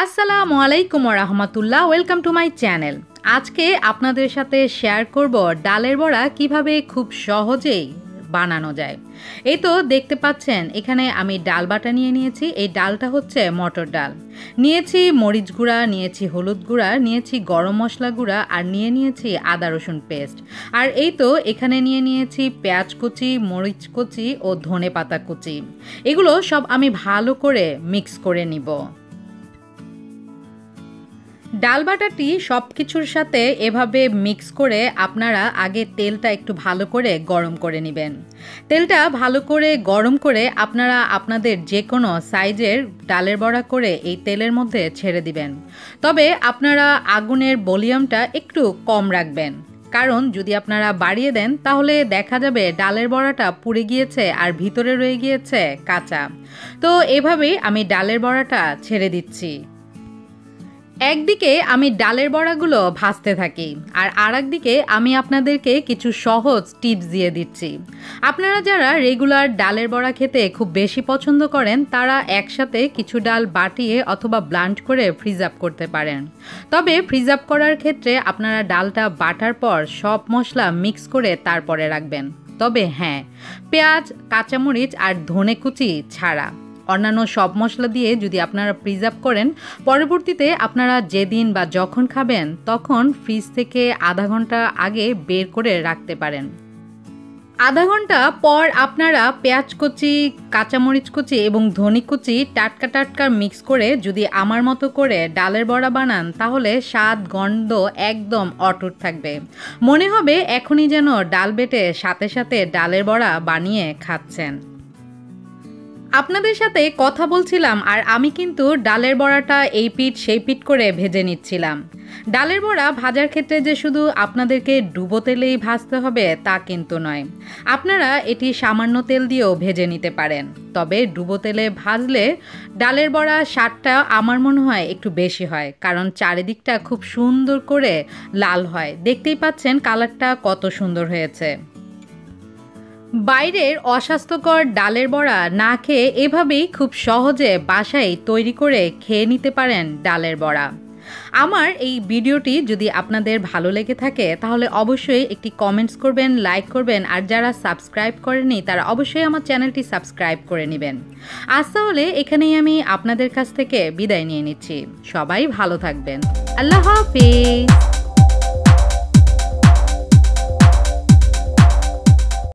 আসসালামু আলাইকুম ওয়া রাহমাতুল্লাহ। Welcome to my channel. আজকে আপনাদের সাথে শেয়ার করব ডালের বড়া কিভাবে খুব সহজেই বানানো যায়। এই তো দেখতে পাচ্ছেন এখানে আমি ডাল বাটা নিয়ে নিয়েছি। এই ডালটা হচ্ছে মটর ডাল। নিয়েছি মরিচ গুঁড়া, নিয়েছি হলুদ গুঁড়া, নিয়েছি গরম মশলা গুঁড়া আর নিয়েছি আদা রসুন পেস্ট। আর এই তো এখানে নিয়েছি পেঁয়াজ কুচি, মরিচ কুচি ও ধনে পাতা কুচি। এগুলো সব আমি ভালো করে মিক্স করে নিব। ডাল বাটাটি সব কিছুর সাথে এভাবে মিক্স করে আপনারা আগে তেলটা একটু ভালো করে গরম করে নেবেন। তেলটা ভালো করে গরম করে আপনারা আপনাদের যে কোনো সাইজের ডালের বড়া করে এই তেলের মধ্যে ছেড়ে দিবেন। তবে আপনারা আগুনের ভলিউমটা একটু কম রাখবেন, কারণ যদি আপনারা বাড়িয়ে দেন তাহলে দেখা যাবে ডালের বড়াটা পুড়ে গিয়েছে আর ভিতরে রয়ে গিয়েছে কাঁচা। তো এভাবেই আমি ডালের বড়াটা ছেড়ে দিচ্ছি। একদিকে আমি ডালের বড়াগুলো ভাজতে থাকি আর আরেকদিকে আমি আপনাদেরকে কিছু সহজ টিপস দিয়ে দিচ্ছি। আপনারা যারা রেগুলার ডালের বড়া খেতে খুব বেশি পছন্দ করেন তারা একসাথে কিছু ডাল বাটিয়ে অথবা ব্লান্ড করে ফ্রিজ আপ করতে পারেন। তবে ফ্রিজ আপ করার ক্ষেত্রে আপনারা ডালটা বাটার পর সব মশলা মিক্স করে তারপরে রাখবেন। তবে হ্যাঁ, পেঁয়াজ, কাঁচামরিচ আর ধনে কুচি ছাড়া অন্যান্য সব মশলা দিয়ে যদি আপনারা ফ্রিজ আপ করেন, পরবর্তীতে আপনারা যেদিন বা যখন খাবেন তখন ফ্রিজ থেকে আধা ঘন্টা আগে বের করে রাখতে পারেন। আধা ঘন্টা পর আপনারা পেঁয়াজ কুচি, কাঁচামরিচ কুচি এবং ধনে কুচি টাটকা মিক্স করে যদি আমার মতো করে ডালের বড়া বানান তাহলে স্বাদ গন্ধ একদম অটুট থাকবে। মনে হবে এখনই যেন ডাল বেটে সাথে সাথে ডালের বড়া বানিয়ে খাচ্ছেন। আপনাদের সাথে কথা বলছিলাম আর আমি কিন্তু ডালের বড়াটা এই পিঠ সেই পিঠ করে ভেজে নিচ্ছিলাম। ডালের বড়া ভাজার ক্ষেত্রে যে শুধু আপনাদেরকে ডুবো তেলেই ভাজতে হবে তা কিন্তু নয়, আপনারা এটি সামান্য তেল দিয়েও ভেজে নিতে পারেন। তবে ডুবো তেলে ভাজলে ডালের বড়া স্বাদটা আমার মনে হয় একটু বেশি হয়, কারণ চারিদিকটা খুব সুন্দর করে লাল হয়। দেখতেই পাচ্ছেন কালারটা কত সুন্দর হয়েছে। বাইরের অস্বাস্থ্যকর ডালের বড়া না খেয়ে এভাবেই খুব সহজে বাসায় তৈরি করে খেয়ে নিতে পারেন ডালের বড়া। আমার এই ভিডিওটি যদি আপনাদের ভালো লেগে থাকে তাহলে অবশ্যই একটি কমেন্টস করবেন, লাইক করবেন, আর যারা সাবস্ক্রাইব করেনি তারা অবশ্যই আমার চ্যানেলটি সাবস্ক্রাইব করে নেবেন। আজ তাহলে এখানেই আমি আপনাদের কাছ থেকে বিদায় নিয়ে নিচ্ছি। সবাই ভালো থাকবেন। আল্লাহ হাফেজ।